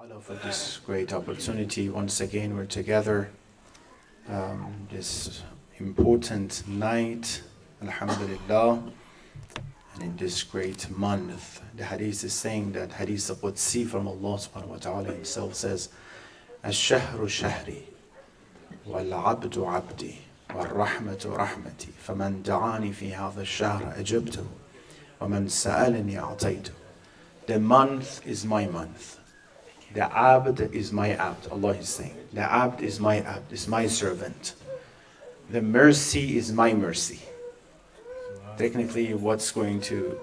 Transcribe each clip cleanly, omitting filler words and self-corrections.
ta'ala for this great opportunity. Once again, we're together this important night, alhamdulillah, and in this great month. The hadith is saying that hadith Qudsi from Allah subhanahu wa ta'ala himself says, "Ash-shahru shahri, wal-abdu abdi, wal-rahmatu rahmati, faman da'ani fi hadha ash-shahr ajabtuhu, wa man sa'alani a'taytuhu." The month is my month. The abd is my abd. Allah is saying, the abd is my abd, is my servant. The mercy is my mercy. Technically, what's going to,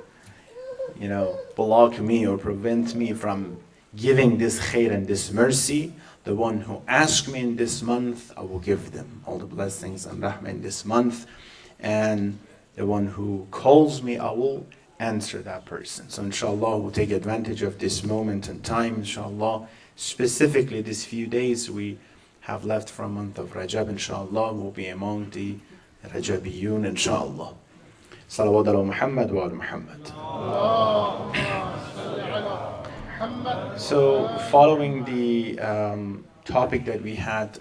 block me or prevent me from giving this khair and this mercy, the one who asks me in this month, I will give them all the blessings and rahmah in this month. And the one who calls me, I will answer that person. So inshallah, we'll take advantage of this moment in time, inshallah. Specifically, these few days we have left from month of Rajab, inshallah, we'll be among the Rajabiyun, inshallah. Salawat ala Muhammad wa ala Muhammad. So, following the topic that we had,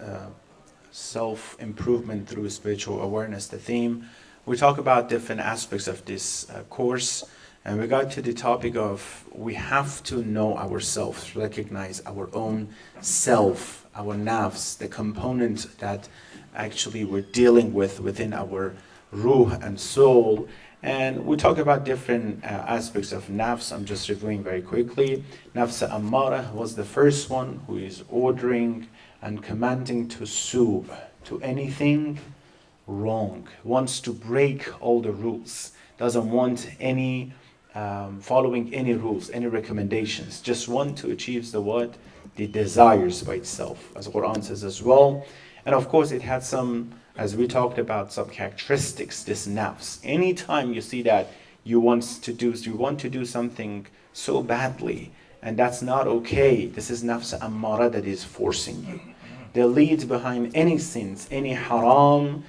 self-improvement through spiritual awareness, the theme, we talk about different aspects of this course, and we got to the topic of we have to know ourselves, recognize our own self, our nafs, the component that actually we're dealing with within our ruh and soul. And we talk about different aspects of nafs. I'm just reviewing very quickly. Nafs ammara was the first one, who is ordering and commanding to su', to anything wrong, wants to break all the rules, doesn't want any following any rules, any recommendations, just want to achieve the what? The desires by itself, as the Quran says as well. And of course it had some, as we talked about, some characteristics, this nafs. Anytime you see that you want to do something so badly, and that's not okay, this is nafs ammara that is forcing you. The lead behind any sins, any haram,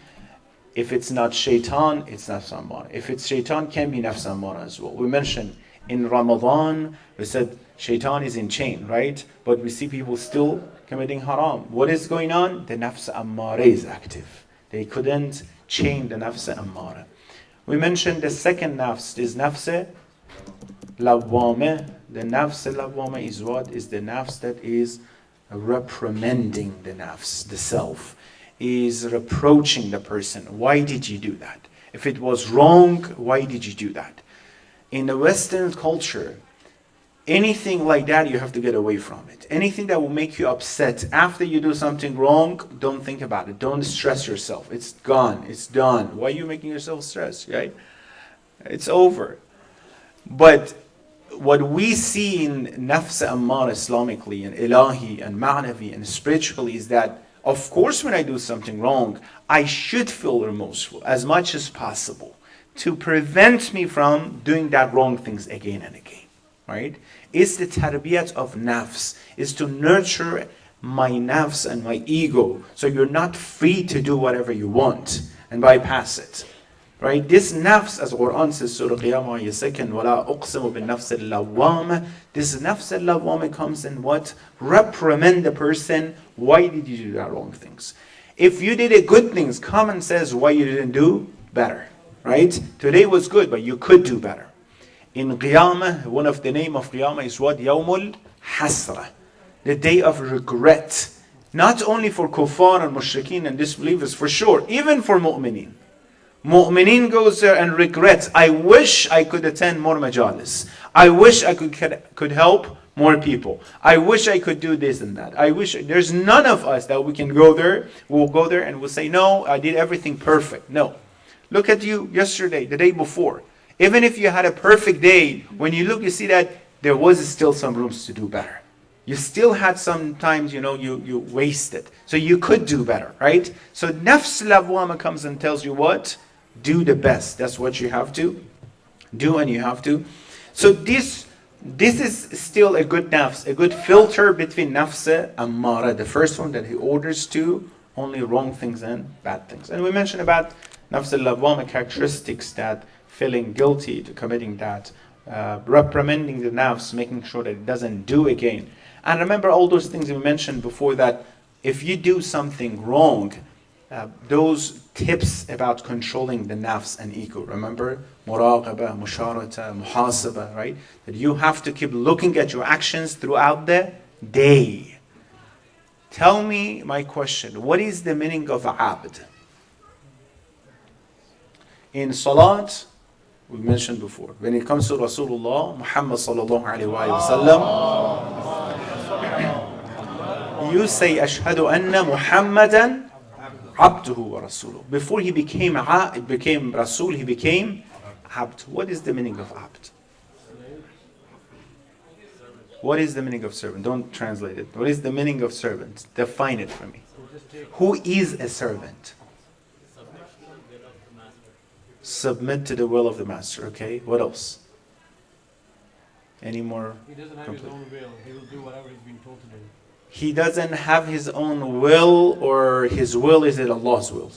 if it's not shaitan, it's nafs ammara. If it's shaitan, can be nafs ammara as well. We mentioned in Ramadan, we said shaitan is in chain, right? But we see people still committing haram. What is going on? The nafs ammara is active. They couldn't chain the nafs ammara. We mentioned the second nafs is nafs lawwama. The nafs lawwama is what? Is the nafs that is reprimanding the nafs, the self, is reproaching the person. Why did you do that? If it was wrong, why did you do that? In the Western culture, anything like that, you have to get away from it. Anything that will make you upset after you do something wrong, don't think about it. Don't stress yourself. It's gone. It's done. Why are you making yourself stress, right? It's over. But what we see in nafs ammar Islamically and ilahi and ma'navi and spiritually is that, of course, when I do something wrong, I should feel remorseful as much as possible to prevent me from doing that wrong things again and again, right? It's the tarbiyat of nafs, is to nurture my nafs and my ego, so you're not free to do whatever you want and bypass it, right? This nafs, as the Quran says, Surah Qiyamah, second, وَلَا أُقْسِمُ بِالنَّفْسِ اللَّوَّامَ. This nafs al-lawwama comes and what? Reprimand the person. Why did you do that wrong things? If you did a good things, come and says why you didn't do better, right? Today was good, but you could do better. In Qiyamah, one of the name of Qiyamah is what? Yawmul Hasra, the day of regret. Not only for kuffar and mushrikeen and disbelievers, for sure, even for mu'mineen. Mu'mineen goes there and regrets. I wish I could attend more majalis. I wish I could help more people. I wish I could do this and that. I wish there's none of us that we can go there. We'll go there and we'll say, no, I did everything perfect. No. Look at you yesterday, the day before. Even if you had a perfect day, when you look, you see that there was still some rooms to do better. You still had some times, you wasted. So you could do better, right? So nafs lawwama comes and tells you what? Do the best. That's what you have to do, and you have to. So this is still a good nafs, a good filter between nafs ammara, the first one that he orders to only wrong things and bad things. And we mentioned about nafs al-lawwama characteristics, that feeling guilty to committing that, reprimanding the nafs, making sure that it doesn't do again. And remember all those things we mentioned before, that if you do something wrong, those tips about controlling the nafs and ego, remember? Muraqaba, musharata, muhasaba, right? That you have to keep looking at your actions throughout the day. Tell me my question. What is the meaning of abd? In salat, we mentioned before, when it comes to Rasulullah, Muhammad sallallahu alayhi wa sallam, you say, Ashhadu anna Muhammadan abduhu wa rasuluh. Before he became Rasul, he became abd. What is the meaning of abd? What is the meaning of servant? Don't translate it. What is the meaning of servant? Define it for me. Who is a servant? Submit to the will of the master. Okay, what else? Any more? He doesn't have his own will. He will do whatever he's being told to do. He doesn't have his own will, or his will is it Allah's will,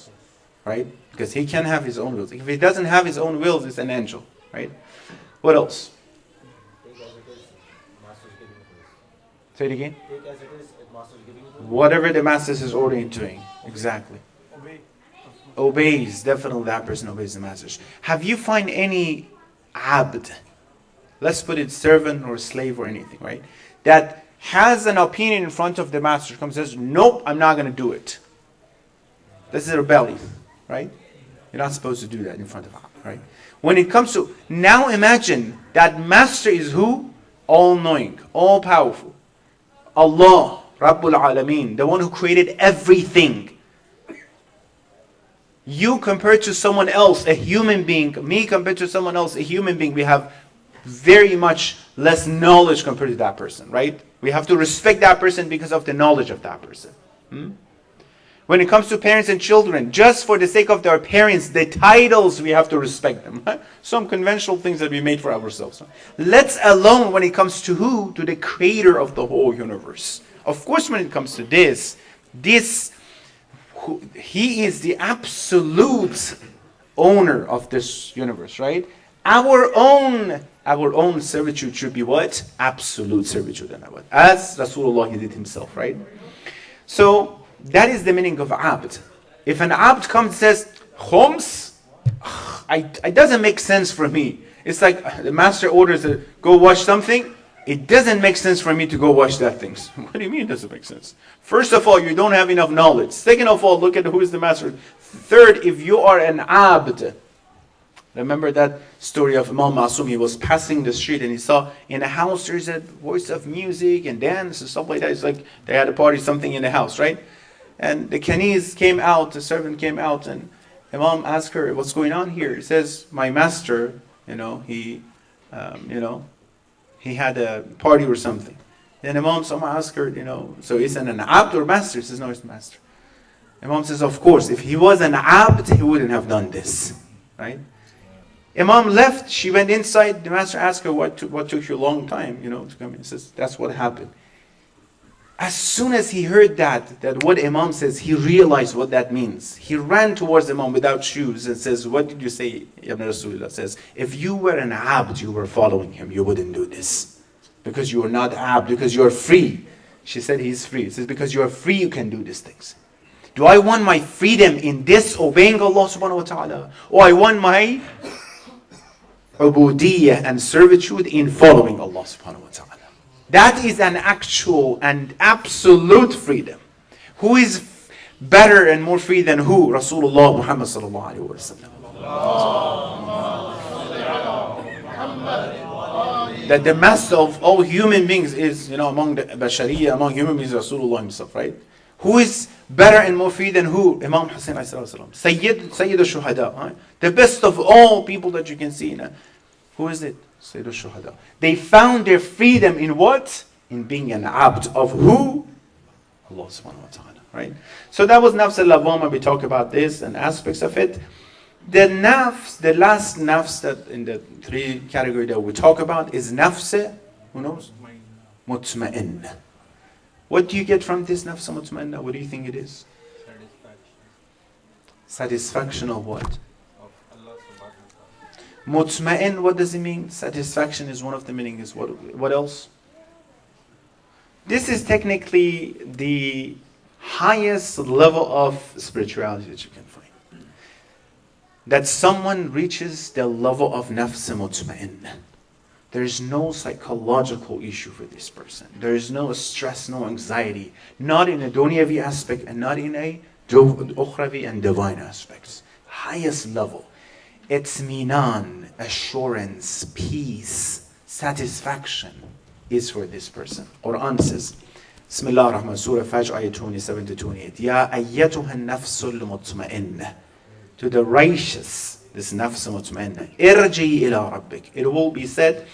right? Because he can have his own will. If he doesn't have his own will, it's an angel, right? What else? Say it again. Whatever the master is ordering doing, exactly. Obeys, definitely that person obeys the masters. Have you find any abd, let's put it servant or slave or anything, right, that has an opinion in front of the master, comes and says, nope, I'm not going to do it. This is rebellion, right? You're not supposed to do that in front of Allah, right? When it comes to, now imagine that master is who? All-knowing, all-powerful. Allah, Rabbul Alameen, the one who created everything. You compared to someone else, a human being, me compared to someone else, a human being, we have very much less knowledge compared to that person, right? We have to respect that person because of the knowledge of that person. When it comes to parents and children, just for the sake of their parents, the titles, we have to respect them. Right? Some conventional things that we made for ourselves. Let alone when it comes to who? To the creator of the whole universe. Of course, when it comes to this, he is the absolute owner of this universe, right? Our own servitude should be what? Absolute servitude. As Rasulullah he did himself, right? So that is the meaning of abd. If an abd comes and says, Khoms, it doesn't make sense for me. It's like the master orders to go wash something. It doesn't make sense for me to go wash that thing. What do you mean it doesn't make sense? First of all, you don't have enough knowledge. Second of all, look at who is the master. Third, if you are an abd, remember that story of Imam Masum. He was passing the street and he saw in a house there's a voice of music and dance and stuff like that. It's like they had a party, something in the house, right? And the Kaniz came out, the servant came out, and Imam asked her, what's going on here? He says, my master, he had a party or something. Then Imam, someone asked her, so is it an abd or master? He says, no, it's master. Imam says, of course, if he was an abd, he wouldn't have done this, right? Imam left, she went inside, the master asked her, what took you a long time, to come in? He says, that's what happened. As soon as he heard that what Imam says, he realized what that means. He ran towards Imam without shoes and says, what did you say? Ibn Rasulullah says, if you were an abd, you were following him, you wouldn't do this. Because you are not abd, because you are free. She said he's free. It says, because you are free, you can do these things. Do I want my freedom in disobeying Allah subhanahu wa ta'ala? Or I want my ubudiyyah and servitude in following Allah subhanahu wa ta'ala? That is an actual and absolute freedom. Who is better and more free than who? Rasulullah Muhammad sallallahu alaihi wasallam. That the master of all human beings is, among the Bashariya, among human beings, Rasulullah himself, right? Who is better and more free than who? Imam Hussein alayhi salam. Sayyid al-Shuhada. Right? The best of all people that you can see. Who is it? Sayyid al-Shuhada. They found their freedom in what? In being an abd of who? Allah subhanahu wa ta'ala. Right? So that was nafs al-lawwama. We talk about this and aspects of it. The nafs, the last nafs that in the three categories that we talk about is nafs, who knows? Mutma'in. What do you get from this nafs mutma'inna? What do you think it is? Satisfaction of what? Mutma'in, what does it mean? Satisfaction is one of the meanings. What else? This is technically the highest level of spirituality that you can find. That someone reaches the level of nafs mutma'inna. There is no psychological issue for this person. There is no stress, no anxiety, not in a dunyavi aspect and not in a ukhravi and divine aspects. Highest level. Itminan, assurance, peace, satisfaction is for this person. Quran says, Bismillah ar-Rahman, Surah Fajr, ayat 27 to 28. Ya ayyatuha nafsul mutma'inna. To the righteous, this nafs mutma'inna. Irji ila rabbik. It will be said,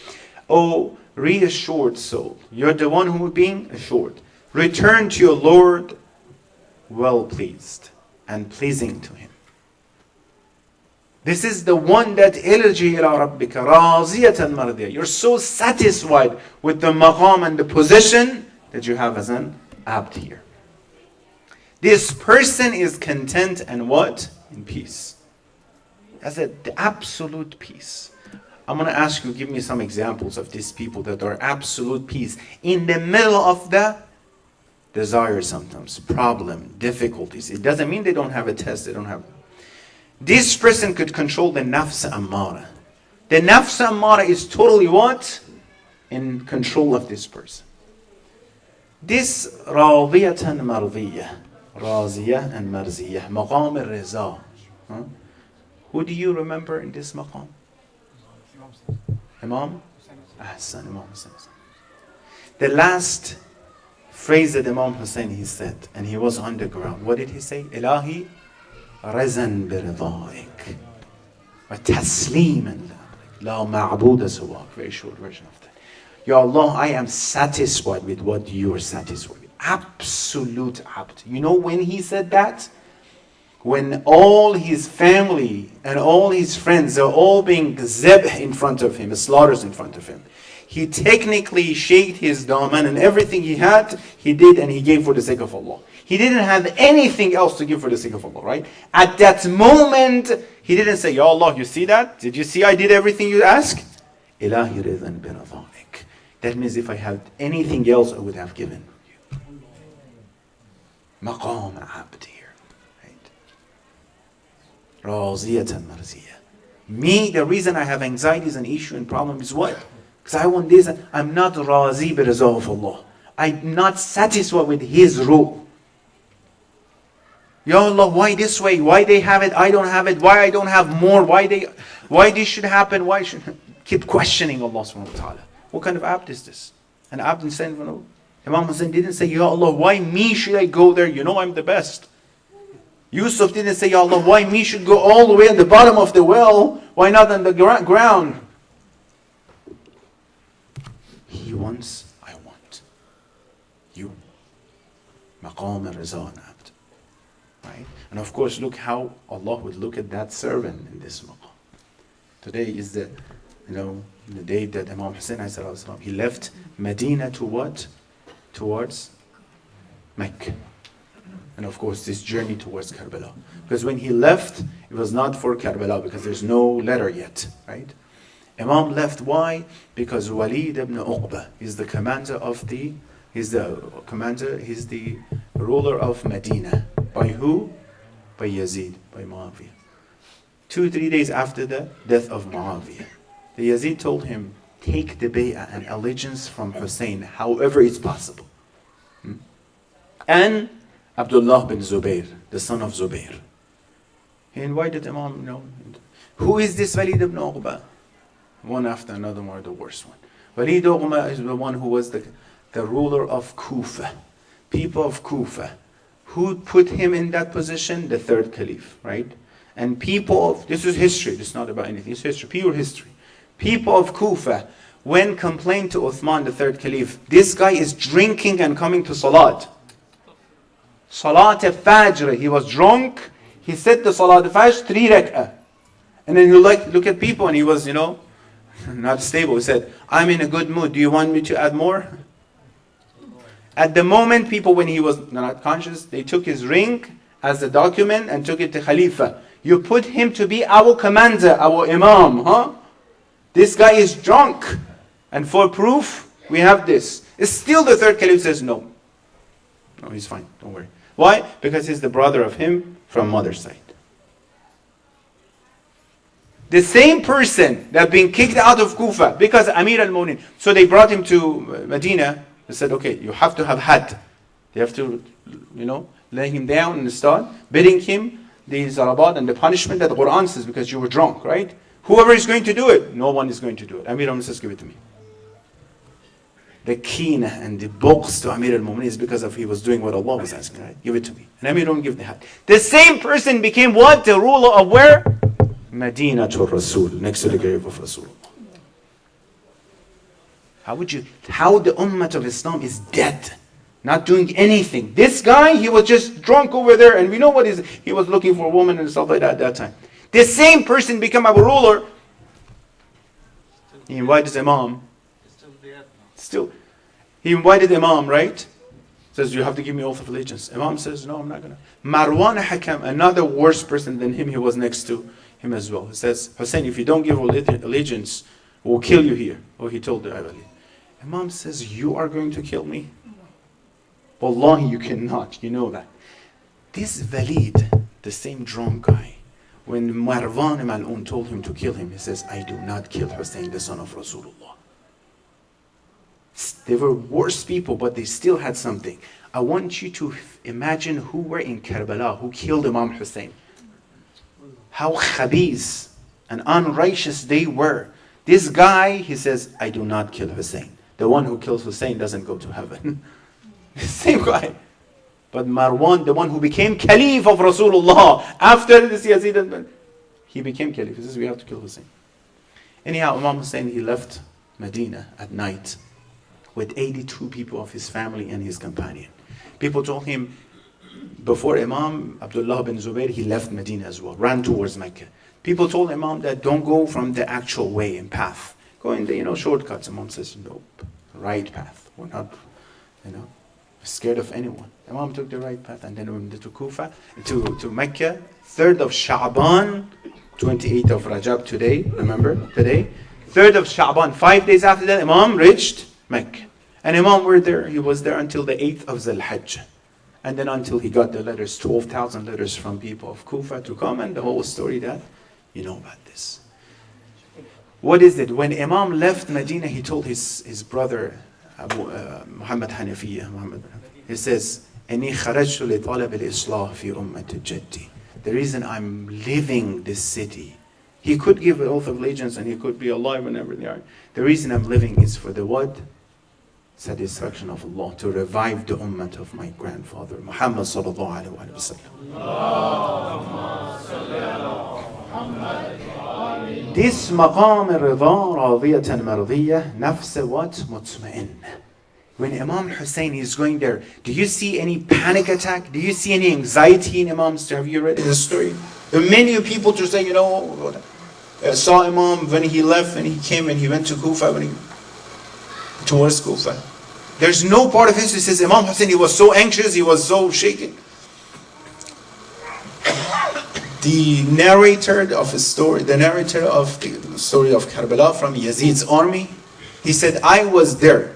O reassured soul, you're the one who is being assured. Return to your Lord well pleased and pleasing to Him. This is the one that irji ila rabbika raziyatan mardiyah. You're so satisfied with the maqam and the position that you have as an abd here. This person is content and what? In peace. That's the absolute peace. I'm going to ask you, give me some examples of these people that are absolute peace in the middle of the desire sometimes, problem, difficulties. It doesn't mean they don't have a test, they don't have. This person could control the nafs ammara. The nafs ammara is totally what? In control of this person. This radiyatan mardiyah, raziyah and marziyah, maqam al-riza. Who do you remember in this maqam? Imam? Ahsan, Imam Hussein. The last phrase that Imam Hussein he said, and he was on the ground. What did he say? Ilahi razan biridhaik wa tasliman la ma'buda sawak. Very short version of that. Ya Allah, I am satisfied with what you are satisfied with. Absolute abd. You know when he said that? When all his family and all his friends are all being zebh in front of him, slaughters in front of him. He technically shaked his daman and everything he had, he did and he gave for the sake of Allah. He didn't have anything else to give for the sake of Allah, right? At that moment, he didn't say, Ya Allah, you see that? Did you see I did everything you asked? Ilahi ridhan biradhaik. That means if I had anything else, I would have given you. Maqam abd here. Raziyatan marziyah. Me, the reason I have anxieties and issue and problem is what? Because I want this. I'm not razi bi-riza of Allah. I'm not satisfied with His rule. Ya Allah, why this way? Why they have it? I don't have it. Why I don't have more? Why this should happen? Why should keep questioning Allah subhanahu wa ta'ala? What kind of abd is this? An abd in saying, Imam Hussein didn't say, Ya Allah, why me should I go there? You know I'm the best. Yusuf didn't say, Ya Allah, why me should go all the way at the bottom of the well? Why not on the ground? He wants, I want. You. Maqam al-riza abd. Right? And of course, look how Allah would look at that servant in this maqam. Today is the day that Imam Hussein, he left Medina to what? Towards Mecca. And of course, this journey towards Karbala. Because when he left, it was not for Karbala because there's no letter yet, right? Imam left, why? Because Walid ibn Uqba is the commander he's the ruler of Medina. By who? By Yazid, by Muawiyah. 2-3 days after the death of Muawiyah, the Yazid told him, take the bay'ah and allegiance from Hussein, however it's possible. And Abdullah bin Zubayr, the son of Zubayr. He invited Imam, who is this Walid ibn Uqba? One after another, more the worst one. Walid ibn Uqba is the one who was the ruler of Kufa. People of Kufa. Who put him in that position? The third caliph, right? And this is history, this is not about anything, it's history, pure history. People of Kufa, when complained to Uthman, the third caliph, this guy is drinking and coming to Salat. Salat al-Fajr, he was drunk, he said the Salat al-Fajr 3 rak'ah. And then he look at people and he was, not stable. He said, I'm in a good mood, do you want me to add more? At the moment, people, when he was not conscious, they took his ring as a document and took it to Khalifa. You put him to be our commander, our imam, huh? This guy is drunk. And for proof, we have this. Still the third caliph says no. No, he's fine, don't worry. Why? Because he's the brother of him from mother's side. The same person that been kicked out of Kufa because Amir al-Mu'minin. So they brought him to Medina. They said, okay, you have to have had. They have to, lay him down and start bidding him the zarabat and the punishment that the Quran says because you were drunk, right? Whoever is going to do it, no one is going to do it. Amir al-Mu'minin says, give it to me. The keen and the box to Amir al-Mu'minin is because of he was doing what Allah was asking, right? Give it to me. And Amir al-Mu'minin give the hat. The same person became what? The ruler of where? Medina to Rasul, next to the grave of Rasulullah. How the ummah of Islam is dead, not doing anything. This guy, he was just drunk over there, and we know what he was looking for a woman and stuff like that at that time. The same person become a ruler. He invited Imam. Still, he invited Imam, right? Says, you have to give me oath of allegiance. Imam says, no, I'm not going to. Marwan Hakam, another worse person than him, he was next to him as well. He says, Hussein, if you don't give allegiance, we'll kill you here. Oh, he told the Ali. Imam says, you are going to kill me? Wallahi, you cannot. You know that. This Walid, the same drunk guy, when Marwan Mal'un told him to kill him, he says, I do not kill Hussein, the son of Rasulullah. They were worse people, but they still had something. I want you to imagine who were in Karbala, who killed Imam Hussein. How khabis and unrighteous they were. This guy, he says, I do not kill Hussein. The one who kills Hussein doesn't go to heaven. The same guy. But Marwan, the one who became Caliph of Rasulullah, after this Yazid, he became Caliph. He says, we have to kill Hussein. Anyhow, Imam Hussein, he left Medina at night with 82 people of his family and his companion. People told him, before Imam Abdullah bin Zubayr, he left Medina as well, ran towards Mecca. People told Imam that don't go from the actual way and path. Go in the shortcuts. Imam says, nope, right path. We're not, scared of anyone. Imam took the right path and then went to Kufa, to Mecca. 3rd of Sha'ban, 28th of Rajab today, remember, today. 3rd of Sha'ban, 5 days after that, Imam reached Mecca. And Imam he was there until the 8th of Zul Hajj. And then until he got the letters, 12,000 letters from people of Kufa to come, and the whole story that you know about this. What is it? When Imam left Medina, he told his brother, Muhammad Hanafiya, he says, "Inni kharajtu litalab al-islah fi ummati jaddi." The reason I'm leaving this city, he could give an oath of allegiance and he could be alive whenever they are. The reason I'm living is for the what? Satisfaction of Allah, to revive the ummah of my grandfather, Muhammad sallallahu alaihi wasallam. This maqam al-ridha radiyatan mardiyah, nafs what? Mutma'in. When Imam Hussein is going there, do you see any panic attack? Do you see any anxiety in Imam's? Have you read the story? Many people just say, saw Imam when he left and he came and he went to Kufa, towards Kufa. There's no part of history that says Imam Hussein, he was so anxious, he was so shaken. The narrator of the story of Karbala from Yazid's army, he said, I was there.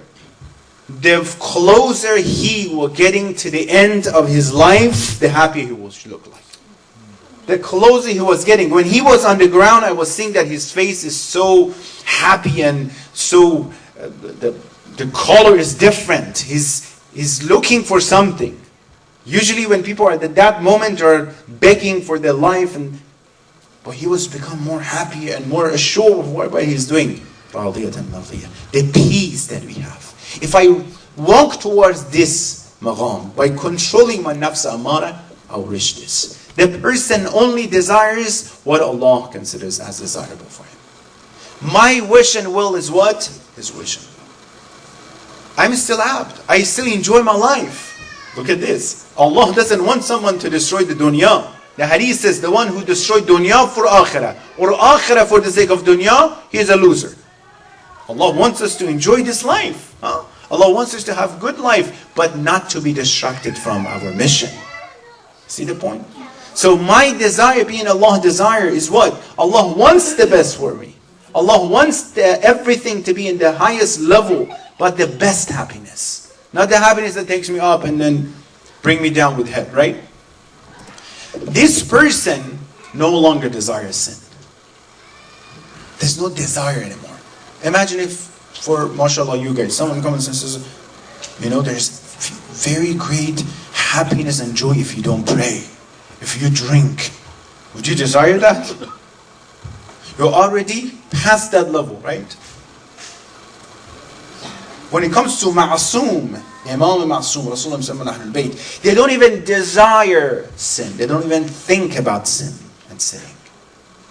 The closer he was getting to the end of his life, the happier he would look like. The closer he was getting. When he was on the ground, I was seeing that his face is so happy and so the color is different. He's looking for something. Usually when people are at that moment are begging for their life, but he was become more happy and more assured of what he's doing. The peace that we have. If I walk towards this maqam by controlling my nafs amara, I'll reach this. The person only desires what Allah considers as desirable for him. My wish and will is what? His wish and will. I'm still abd. I still enjoy my life. Look at this. Allah doesn't want someone to destroy the dunya. The hadith says the one who destroyed dunya for akhirah, or akhirah for the sake of dunya, he is a loser. Allah wants us to enjoy this life. Allah wants us to have good life, but not to be distracted from our mission. See the point? So my desire, being Allah's desire, is what? Allah wants the best for me. Allah wants everything to be in the highest level. but the best happiness. Not the happiness that takes me up and then bring me down with head, right? This person no longer desires sin. There's no desire anymore. Imagine if, for mashallah, you guys, someone comes and says, there's very great happiness and joy if you don't pray, if you drink. Would you desire that? You're already past that level, right? When it comes to ma'asum, Imam Ma'asum, Rasulullah, they don't even desire sin. They don't even think about sin and sinning.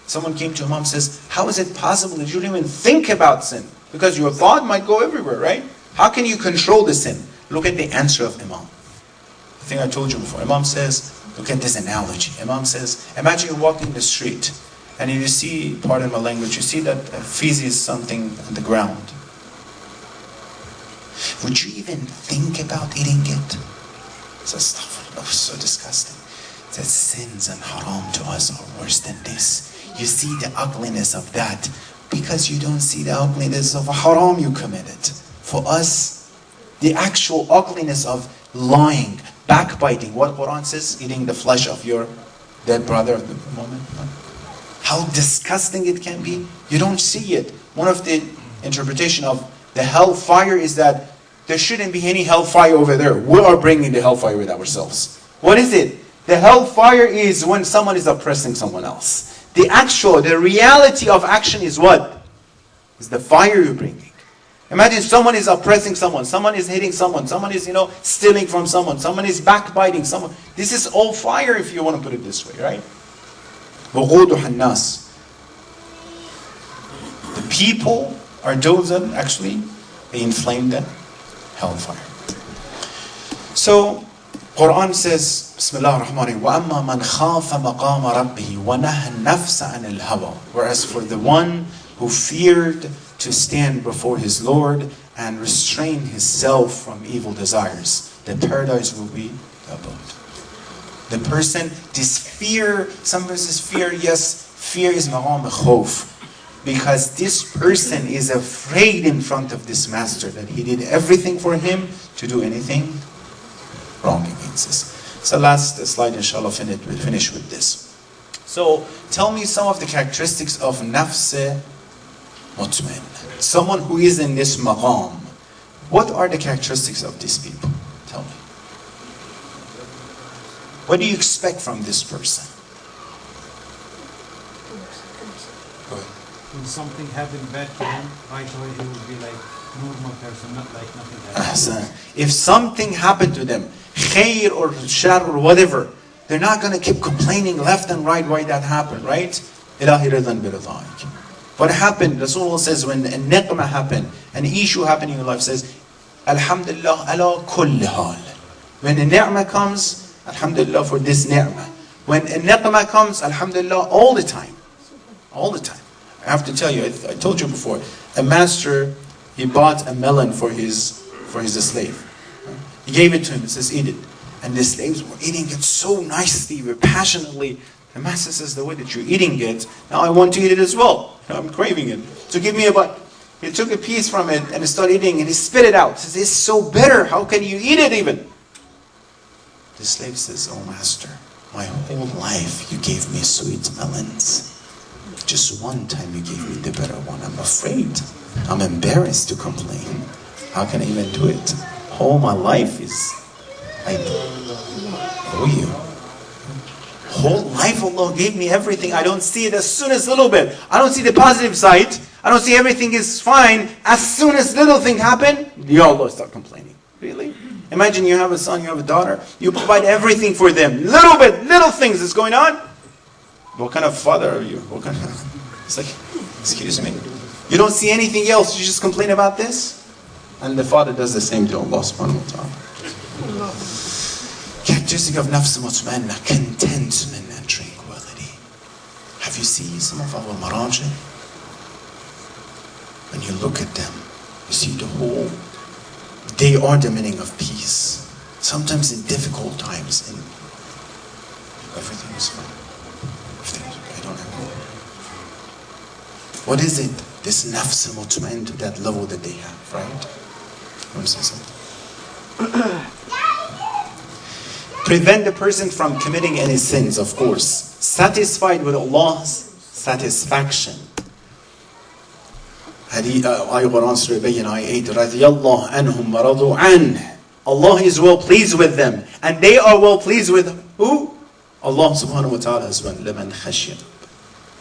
Someone came to Imam and says, how is it possible that you don't even think about sin? Because your thought might go everywhere, right? How can you control the sin? Look at the answer of Imam. The thing I told you before. Imam says, look at this analogy. Imam says, imagine you're walking the street and you see, pardon my language, you see that feces something on the ground. Would you even think about eating it? So so disgusting. That sins and haram to us are worse than this. You see the ugliness of that because you don't see the ugliness of a haram you committed. For us, the actual ugliness of lying, backbiting, what Quran says, eating the flesh of your dead brother at the moment. How disgusting it can be. You don't see it. One of the interpretation of the hellfire is that there shouldn't be any hellfire over there. We are bringing the hellfire with ourselves. What is it? The hellfire is when someone is oppressing someone else. The reality of action is what? Is the fire you're bringing. Imagine someone is oppressing someone is hitting someone is, stealing from someone is backbiting someone. This is all fire if you want to put it this way, right? وَقُودُهَا النَّاسِ. The people are those that actually they inflame the hellfire. So Quran says, Bismillah ar-Rahman ar-Rahim, وَأَمَّا مَنْ خَافَ مَقَامَ رَبِّهِ وَنَهَى النَّفْسَ عَنِ الْهَوَى. Whereas for the one who feared to stand before his Lord and restrain himself from evil desires, the paradise will be the abode. The person, this fear, some verses fear, yes, fear is maqam khawf. Because this person is afraid in front of this master that he did everything for him to do anything wrong against this. So last slide, inshallah, we'll finish with this. So tell me some of the characteristics of nafs mutmain. Someone who is in this maqam. What are the characteristics of these people? Tell me. What do you expect from this person? Go ahead. When something happened bad to him, right away he will be like normal person, not like nothing happened. If something happened to them, khair or shar or whatever, they're not going to keep complaining left and right why that happened, right? Ilahi ridan biridhaik. What happened, Rasulullah says, when a niqmah happened, an issue happened in your life, says, Alhamdulillah ala kulli hal. When a ni'mah comes, Alhamdulillah for this ni'mah. When a niqmah comes, Alhamdulillah all the time. All the time. I have to tell you, I told you before, a master, he bought a melon for his slave. He gave it to him, he says, eat it. And the slaves were eating it so nicely, very passionately. The master says, the way that you're eating it, now I want to eat it as well. I'm craving it. So give me a bite. He took a piece from it and he started eating and he spit it out. He says, it's so bitter, how can you eat it even? The slave says, oh master, my whole life you gave me sweet melons. Just one time you gave me the better one. I'm afraid. I'm embarrassed to complain. How can I even do it? All my life is like, oh you. Whole life Allah gave me everything. I don't see it as soon as little bit. I don't see the positive side. I don't see everything is fine. As soon as little thing happen, ya Allah start complaining. Really? Imagine you have a son, you have a daughter. You provide everything for them. Little things is going on. What kind of father are you? What kind of... It's like, excuse me. You don't see anything else. You just complain about this? And the father does the same to Allah subhanahu wa ta'ala. Characteristic of nafs mutmainna, contentment and tranquility. Have you seen some of our maraji? When you look at them, you see the whole... They are the meaning of peace. Sometimes in difficult times, and everything is fine. I don't have more. What is it? This nafs mutmain to that level that they have, right? Prevent the person from committing any sins, of course. Satisfied with Allah's satisfaction. آية Quran Surah Bayyinah, Ayah 8, رَضِيَ اللَّهُ عَنْهُمْ وَرَضُوا عَنْهُ. Allah is well pleased with them, and they are well pleased with who? Allah subhanahu wa ta'ala as well. لَمَنْ خَشِيَ.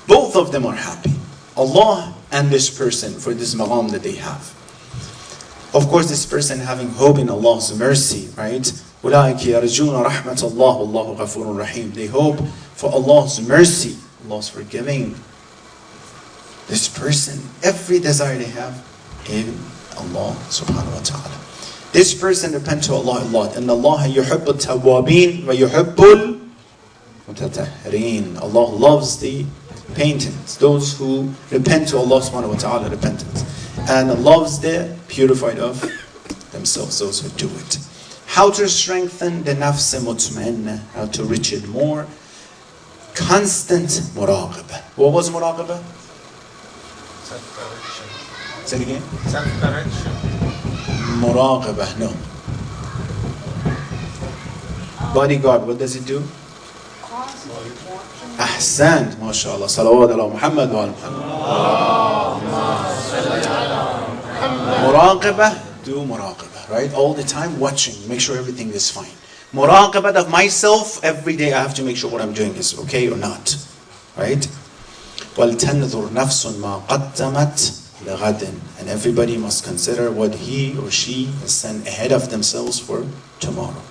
Both of them are happy. Allah and this person for this maqam that they have. Of course, this person having hope in Allah's mercy, right? أُولَٰئِكَ يَرْجُونَ رَحْمَةَ اللَّهِ وَاللَّهُ غَفُورٌ رَحِيمٌ. They hope for Allah's mercy, Allah's forgiving. This person, every desire they have in Allah subhanahu wa ta'ala. This person repent to Allah a lot. And Allah يُحِبُّ التَّوَّابِينَ وَيُحِبُّ الْمُتَطَهِّرِينَ. Allah loves the repentance, those who repent to Allah subhanahu wa ta'ala repentance. And loves the purified of themselves, those who do it. How to strengthen the nafs mutma'inna, how to reach it more. Constant muraqabah. What was muraqabah? Self-correction. Say it again. Self-correction. Muraqabah, no. Bodyguard, what does it do? Ahsan, mashallah. Salawat ala Muhammad wa ala Muhammad. Muraqabah, do muraqabah, right? All the time watching, make sure everything is fine. Muraqabah of myself, every day I have to make sure what I'm doing is okay or not, right? وَلْتَنْظُرْ نَفْسٌ مَا قَدَّمَتْ لَغَدٍ. And everybody must consider what he or she has sent ahead of themselves for tomorrow.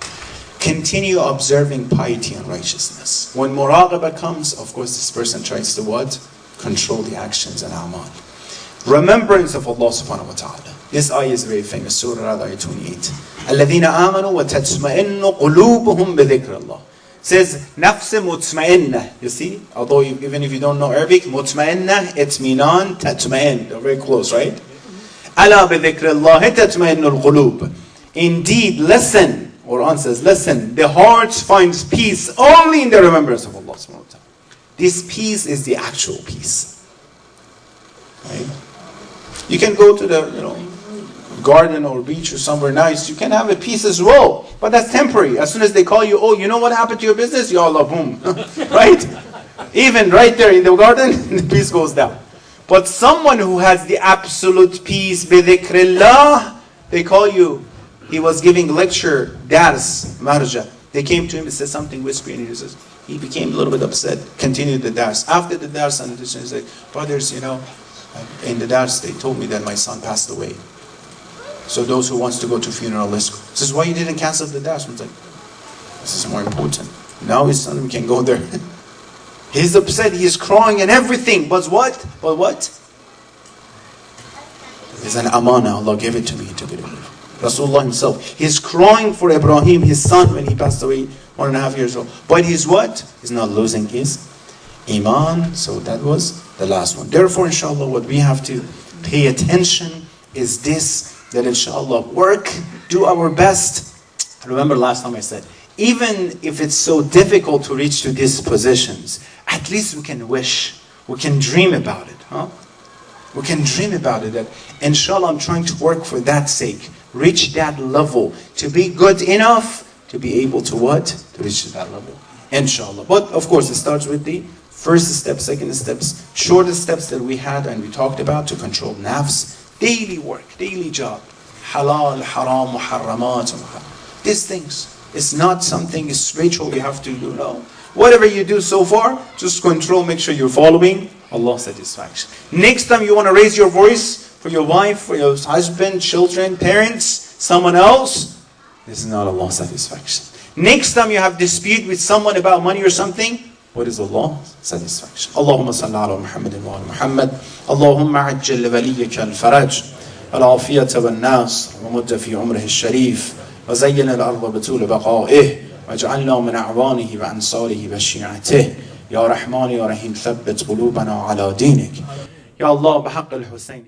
Continue observing piety and righteousness. When muraqabah comes, of course, this person tries to what? Control the actions and a'mal. Remembrance of Allah subhanahu wa ta'ala. This ayah is very famous. Surah Ra'd, ayah 28. الَّذِينَ آمَنُوا وَتَتْمَئِنُّ قُلُوبُهُمْ بِذِكْرِ اللَّهِ. Says, nafs mutma'inna. You see? Although even if you don't know Arabic, mutma'inna, itminan, tatma'in. They're very close, right? أَلَا بِذِكْرِ اللَّهِ تَتْمَئِنُّ الْقُلُوبِ. Indeed, listen. Quran says, listen, the heart finds peace only in the remembrance of Allah subhanahu wa ta'ala. This peace is the actual peace. Right? You can go to the garden or beach or somewhere nice, you can have a peace as well, but that's temporary. As soon as they call you, oh, you know what happened to your business? Ya Allah, boom. Right? Even right there in the garden, the peace goes down. But someone who has the absolute peace, bidhikrillah, they call you. He was giving lecture, dars, marja. They came to him and said something whispering, and he became a little bit upset, continued the dars. After the dars, and he said, brothers, in the dars, they told me that my son passed away. So those who wants to go to funeral, let's go. He says, why you didn't cancel the dars? I was like, this is more important. Now his son can go there. He's upset, he's crying and everything. But what? It's an amana. Allah gave it to me to give it. Rasulullah himself, he's crying for Ibrahim, his son, when he passed away, 1.5 years old. But he's what? He's not losing his iman. So that was the last one. Therefore, inshallah, what we have to pay attention is this, that inshallah, work, do our best. Remember last time I said, even if it's so difficult to reach to these positions, at least we can wish, we can dream about it. We can dream about it, that inshallah I'm trying to work for that sake. Reach that level, to be good enough to be able to what? To reach that level, inshallah. But of course it starts with the first step, second steps, shortest steps that we had and we talked about to control nafs. Daily work, daily job. Halal, haram, muharramat. These things. It's not something spiritual you have to do, no. Whatever you do so far, just control, make sure you're following Allah's satisfaction. Next time you want to raise your voice for your wife, for your husband, children, parents, someone else, this is not Allah's satisfaction. Next time you have dispute with someone about money or something, what is Allah's satisfaction? Allahumma salli ala Muhammadin wa ala Muhammad. Allahumma ajjal waliyaka al-faraj wal-afiyata wal-nas wa mudda fi umrihi al-sharif wa zayyin al-arda batul baqa'ih waj'alna min a'wanihi wa ansarihi wa shi'atihi ya Rahman ya Rahim thabbit qulubana ala dinik. Ya Allah, bihaqq al-Husayn.